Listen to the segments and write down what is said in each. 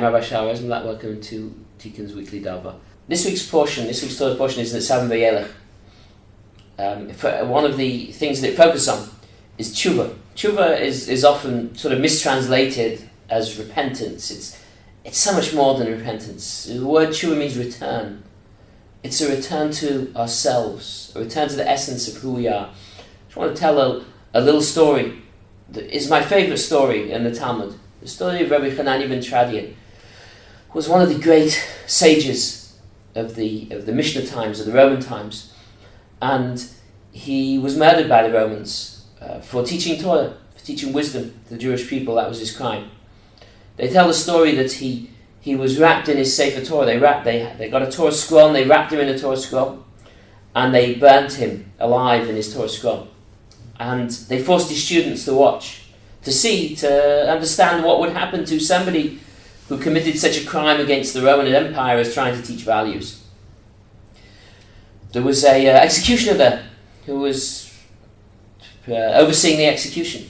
I'm Rabbi Shah Rosenblatt. Welcome to Tikkun's Weekly Dava. This week's Torah portion is Nitzavim-Vayeilach. One of the things that it focuses on is tshuva. Tshuva is often sort of mistranslated as repentance. It's so much more than repentance. The word tshuva means return. It's a return to ourselves, a return to the essence of who we are. I just want to tell a little story that is my favourite story in the Talmud. The story of Rabbi Hanani ben Tradian, who was one of the great sages of the Mishnah times, of the Roman times, and he was murdered by the Romans for teaching Torah, for teaching wisdom to the Jewish people. That was his crime. They tell the story that he was wrapped in his Sefer Torah. They got a Torah scroll and they wrapped him in a Torah scroll, and they burnt him alive in his Torah scroll. And they forced his students to watch, to understand what would happen to somebody who committed such a crime against the Roman Empire as trying to teach values. There was a executioner there who was overseeing the execution.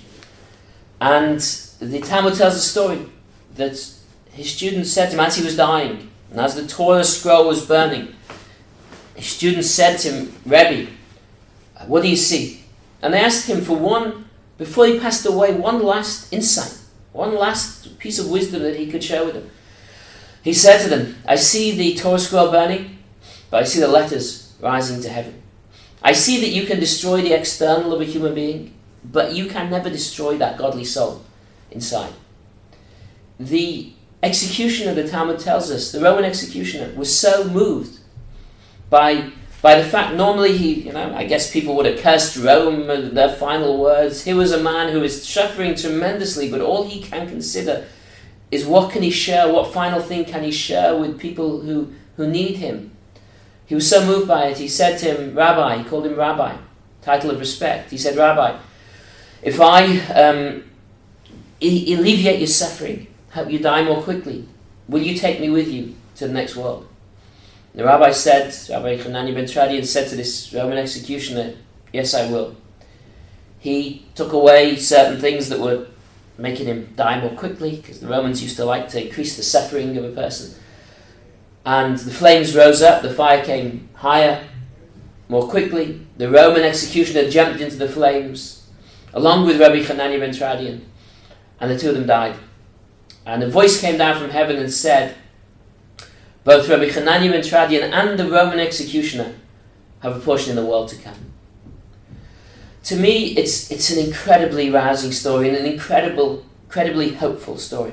And the Talmud tells a story that his students said to him as he was dying, and as the Torah scroll was burning, his students said to him, "Rebbe, what do you see?" And they asked him before he passed away, one last insight, one last piece of wisdom that he could share with them. He said to them, "I see the Torah scroll burning, but I see the letters rising to heaven. I see that you can destroy the external of a human being, but you can never destroy that godly soul inside." The executioner, the Talmud tells us, the Roman executioner, was so moved by the fact, normally I guess people would have cursed Rome and their final words. He was a man who is suffering tremendously, but all he can consider is what can he share, what final thing can he share with people who need him. He was so moved by it, he said to him, "Rabbi," he called him Rabbi, title of respect. He said, "Rabbi, if I alleviate your suffering, help you die more quickly, will you take me with you to the next world?" The Rabbi Hanani ben Tradian said to this Roman executioner, "Yes, I will." He took away certain things that were making him die more quickly, because the Romans used to like to increase the suffering of a person. And the flames rose up, the fire came higher, more quickly. The Roman executioner jumped into the flames, along with Rabbi Hanani ben Tradian, and the two of them died. And a voice came down from heaven and said, "Both Rabbi Hanani ben Tradian and the Roman executioner have a portion in the world to come." To me, it's an incredibly rousing story and an incredibly hopeful story.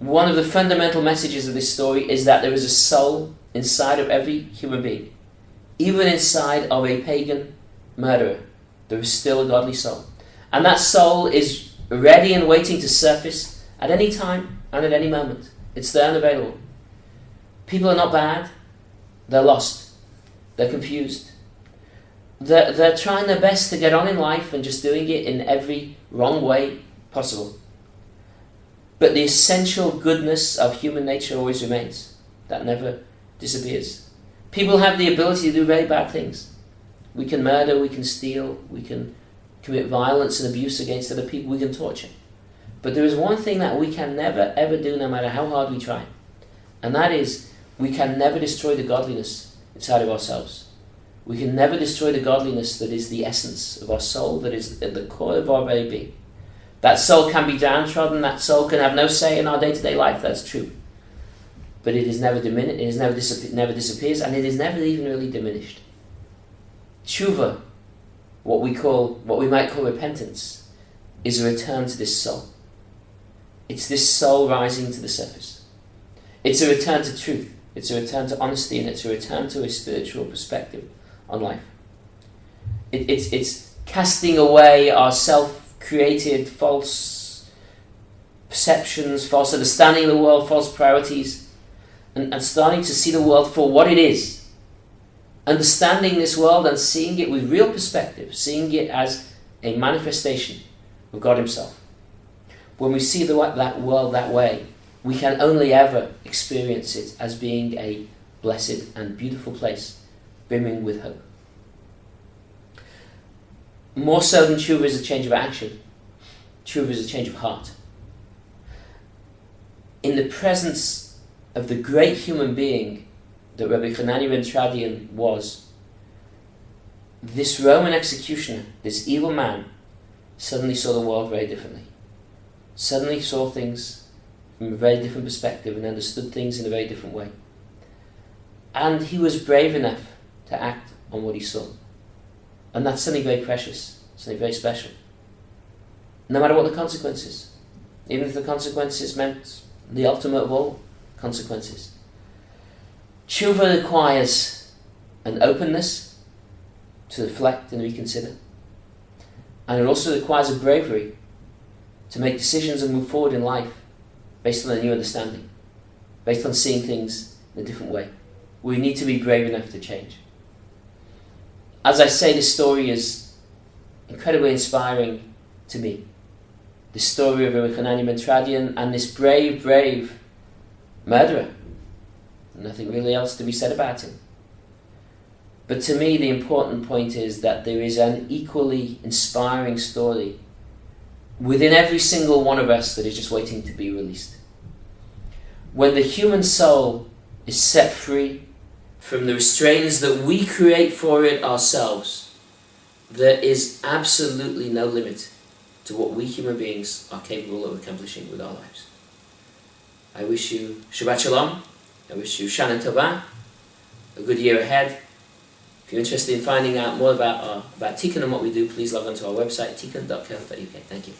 One of the fundamental messages of this story is that there is a soul inside of every human being. Even inside of a pagan murderer, there is still a godly soul. And that soul is ready and waiting to surface at any time and at any moment. It's there and available. People are not bad. They're lost. They're confused. They're trying their best to get on in life and just doing it in every wrong way possible. But the essential goodness of human nature always remains. That never disappears. People have the ability to do very bad things. We can murder, we can steal, we can commit violence and abuse against other people, we can torture. But there is one thing that we can never ever do, no matter how hard we try. And that is, we can never destroy the godliness inside of ourselves. We can never destroy the godliness that is the essence of our soul, that is at the core of our very being. That soul can be downtrodden, that soul can have no say in our day-to-day life, that's true. But it is never diminished, it is never disappears, and it is never even really diminished. Tshuva, what we might call repentance, is a return to this soul. It's this soul rising to the surface. It's a return to truth. It's a return to honesty, and it's a return to a spiritual perspective on life. It's casting away our self-created false perceptions, false understanding of the world, false priorities, and starting to see the world for what it is. Understanding this world and seeing it with real perspective, seeing it as a manifestation of God Himself. When we see that world that way, we can only ever experience it as being a blessed and beautiful place, brimming with hope. More so than tshuva is a change of action, tshuva is a change of heart. in the presence of the great human being that Rabbi Hanani ben Tradian was, this Roman executioner, this evil man, suddenly saw the world very differently. Suddenly saw things from a very different perspective and understood things in a very different way. And he was brave enough to act on what he saw. And that's something very precious, something very special. No matter what the consequences. Even if the consequences meant the ultimate of all consequences. Tshuva requires an openness to reflect and reconsider. And it also requires a bravery to make decisions and move forward in life based on a new understanding, based on seeing things in a different way. We need to be brave enough to change. As I say, this story is incredibly inspiring to me. The story of Rabbi Hanani ben Tradian and this brave murderer. Nothing really else to be said about him. But to me, the important point is that there is an equally inspiring story within every single one of us that is just waiting to be released. When the human soul is set free from the restraints that we create for it ourselves, there is absolutely no limit to what we human beings are capable of accomplishing with our lives. I wish you Shabbat Shalom. I wish you Shana Tova, a good year ahead. If you're interested in finding out more about Tikkun and what we do, please log on to our website, tikkun.co.uk. Thank you.